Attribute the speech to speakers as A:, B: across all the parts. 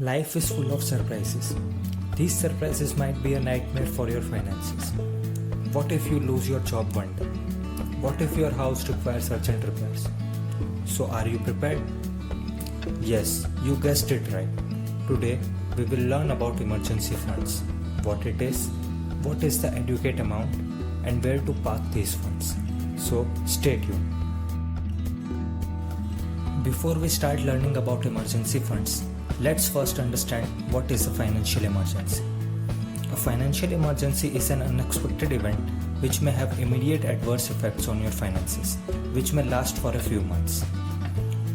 A: Life is full of surprises. These surprises might be a nightmare for your finances. What if you lose your job one day? What if your house requires urgent repairs? So, are you prepared? Yes, you guessed it right. Today, we will learn about emergency funds, what it is, what is the adequate amount, and where to park these funds. So, stay tuned. Before we start learning about emergency funds, let's first understand what is a financial emergency. A financial emergency is an unexpected event which may have immediate adverse effects on your finances, which may last for a few months.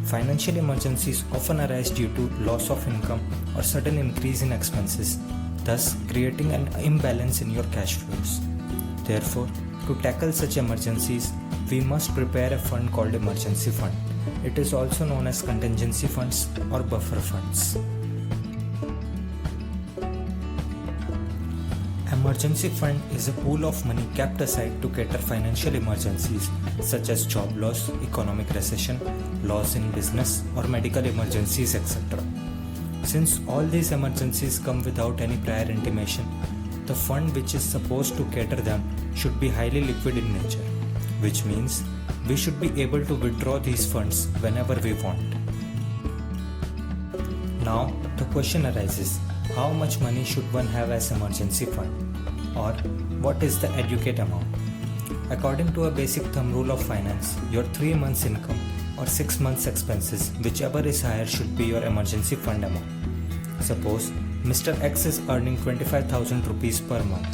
A: Financial emergencies often arise due to loss of income or sudden increase in expenses, thus creating an imbalance in your cash flows. Therefore, to tackle such emergencies, we must prepare a fund called emergency fund. It is also known as contingency funds or buffer funds. Emergency fund is a pool of money kept aside to cater financial emergencies such as job loss, economic recession, loss in business, or medical emergencies, etc. Since all these emergencies come without any prior intimation, the fund which is supposed to cater them should be highly liquid in nature, which means we should be able to withdraw these funds whenever we want. Now, the question arises, how much money should one have as emergency fund? Or what is the adequate amount? According to a basic thumb rule of finance, your 3 months income or 6 months expenses, whichever is higher, should be your emergency fund amount. Suppose Mr. X is earning 25,000 rupees per month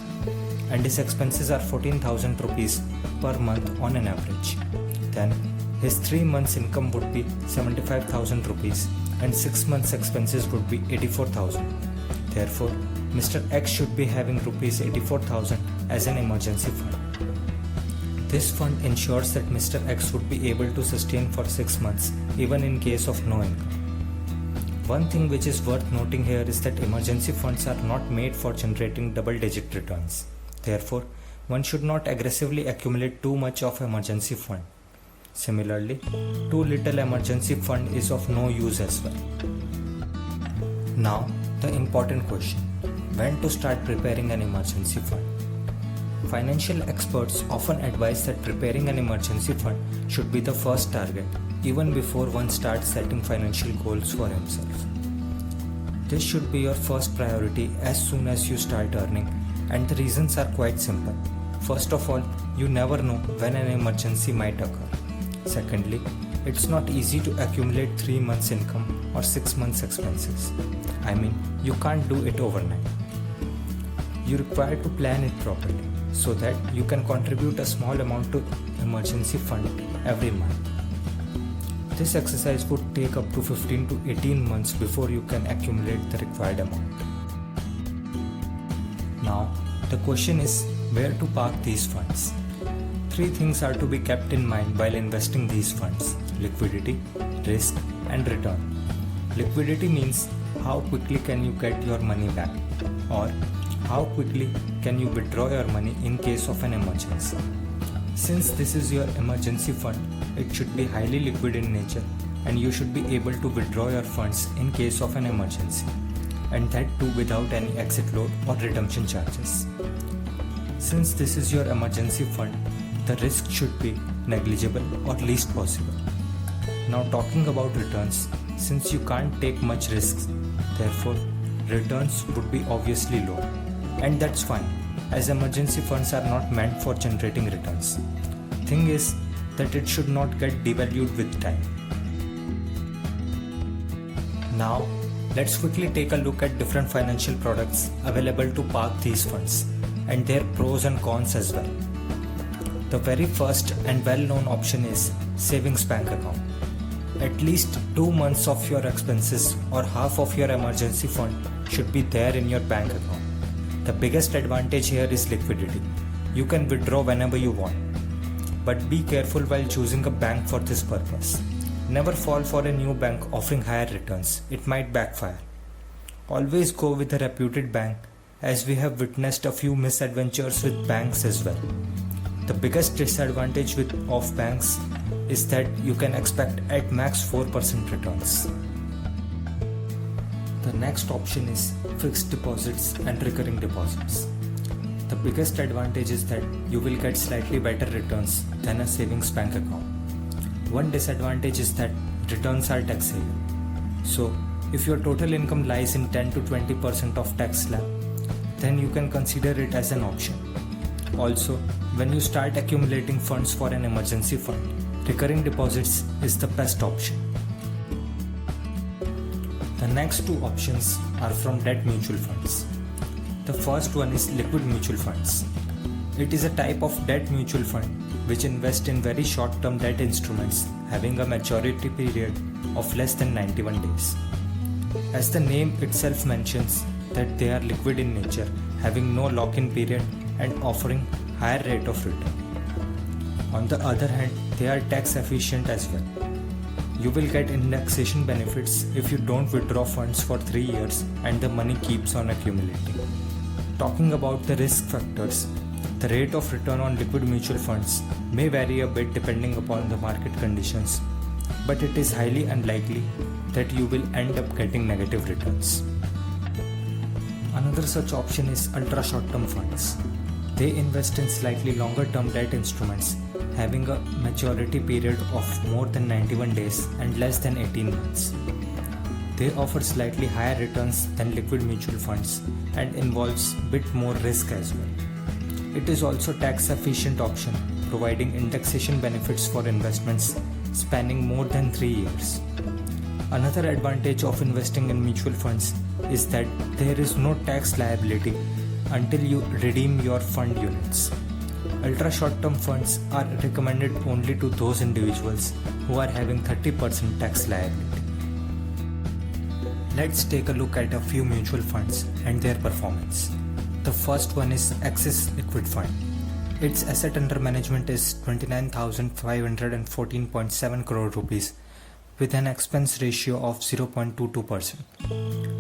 A: and his expenses are 14,000 rupees per month on an average. Then his 3 months income would be 75,000 rupees and 6 months expenses would be 84,000. Therefore, Mr. X should be having rupees 84,000 as an emergency fund. This fund ensures that Mr. X would be able to sustain for 6 months even in case of no income. One thing which is worth noting here is that emergency funds are not made for generating double-digit returns. Therefore, one should not aggressively accumulate too much of emergency fund. Similarly, too little emergency fund is of no use as well. Now, the important question, when to start preparing an emergency fund? Financial experts often advise that preparing an emergency fund should be the first target, even before one starts setting financial goals for himself. This should be your first priority as soon as you start earning, and the reasons are quite simple. First of all, you never know when an emergency might occur. Secondly, it's not easy to accumulate 3 months income or 6 months expenses. I mean, you can't do it overnight. You require to plan it properly so that you can contribute a small amount to emergency fund every month. This exercise would take up to 15 to 18 months before you can accumulate the required amount. Now, the question is where to park these funds. 3 things are to be kept in mind while investing these funds: liquidity, risk, and return. Liquidity means how quickly can you get your money back, or how quickly can you withdraw your money in case of an emergency. Since this is your emergency fund, it should be highly liquid in nature and you should be able to withdraw your funds in case of an emergency, and that too without any exit load or redemption charges. Since this is your emergency fund, the risk should be negligible or least possible. Now, talking about returns, since you can't take much risks, therefore returns would be obviously low, and that's fine as emergency funds are not meant for generating returns. Thing is that it should not get devalued with time. Now, let's quickly take a look at different financial products available to park these funds and their pros and cons as well. The very first and well-known option is savings bank account. At least 2 months of your expenses or half of your emergency fund should be there in your bank account. The biggest advantage here is liquidity. You can withdraw whenever you want. But be careful while choosing a bank for this purpose. Never fall for a new bank offering higher returns. It might backfire. Always go with a reputed bank, as we have witnessed a few misadventures with banks as well. The biggest disadvantage of banks is that you can expect at max 4% returns. The next option is fixed deposits and recurring deposits. The biggest advantage is that you will get slightly better returns than a savings bank account. One disadvantage is that returns are taxable. So, if your total income lies in 10 to 20% of tax slab, then you can consider it as an option. Also, when you start accumulating funds for an emergency fund, recurring deposits is the best option. The next two options are from debt mutual funds. The first one is liquid mutual funds. It is a type of debt mutual fund which invests in very short-term debt instruments having a maturity period of less than 91 days. As the name itself mentions that they are liquid in nature, having no lock-in period and offering higher rate of return. On the other hand, they are tax efficient as well. You will get indexation benefits if you don't withdraw funds for 3 years and the money keeps on accumulating. Talking about the risk factors, the rate of return on liquid mutual funds may vary a bit depending upon the market conditions, but it is highly unlikely that you will end up getting negative returns. Another such option is ultra short-term funds. They invest in slightly longer-term debt instruments having a maturity period of more than 91 days and less than 18 months. They offer slightly higher returns than liquid mutual funds and involves bit more risk as well. It is also tax efficient option, providing indexation benefits for investments spanning more than 3 years. Another advantage of investing in mutual funds is that there is no tax liability until you redeem your fund units. Ultra short-term funds are recommended only to those individuals who are having 30% tax liability. Let's take a look at a few mutual funds and their performance. The first one is Axis Liquid Fund. Its asset under management is 29,514.7 crore rupees with an expense ratio of 0.22%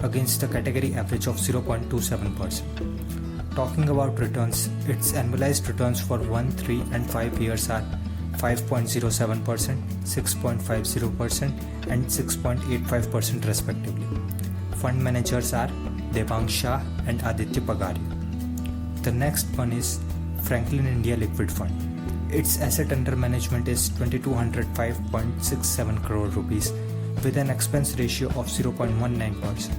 A: against the category average of 0.27%. Talking about returns, its annualized returns for 1, 3 and 5 years are 5.07%, 6.50% and 6.85% respectively. Fund managers are Devang Shah and Aditya Pagaria. The next one is Franklin India Liquid Fund. Its asset under management is 2205.67 crore rupees with an expense ratio of 0.19%.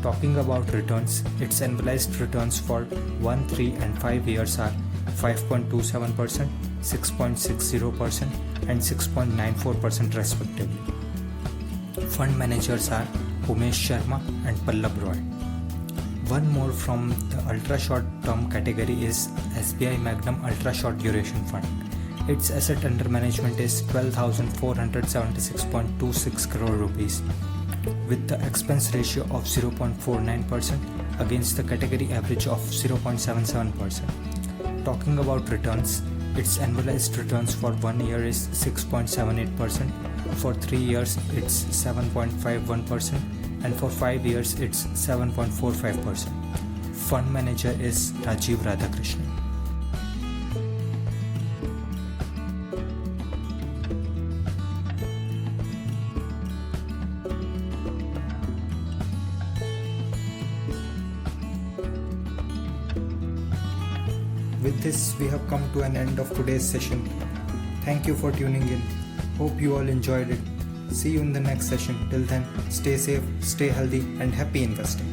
A: Talking about returns, its annualized returns for 1, 3 and 5 years are 5.27%, 6.60% and 6.94% respectively. Fund managers are Umesh Sharma and Pallab Roy. One more from the ultra short term category is SBI Magnum Ultra Short Duration Fund. Its asset under management is 12,476.26 crore rupees with the expense ratio of 0.49% against the category average of 0.77%. Talking about returns, its annualized returns for 1 year is 6.78%, for 3 years it's 7.51% and for 5 years it's 7.45%. Fund manager is Rajiv Radhakrishnan. With this, we have come to an end of today's session. Thank you for tuning in. Hope you all enjoyed it. See you in the next session. Till then, stay safe, stay healthy, and happy investing.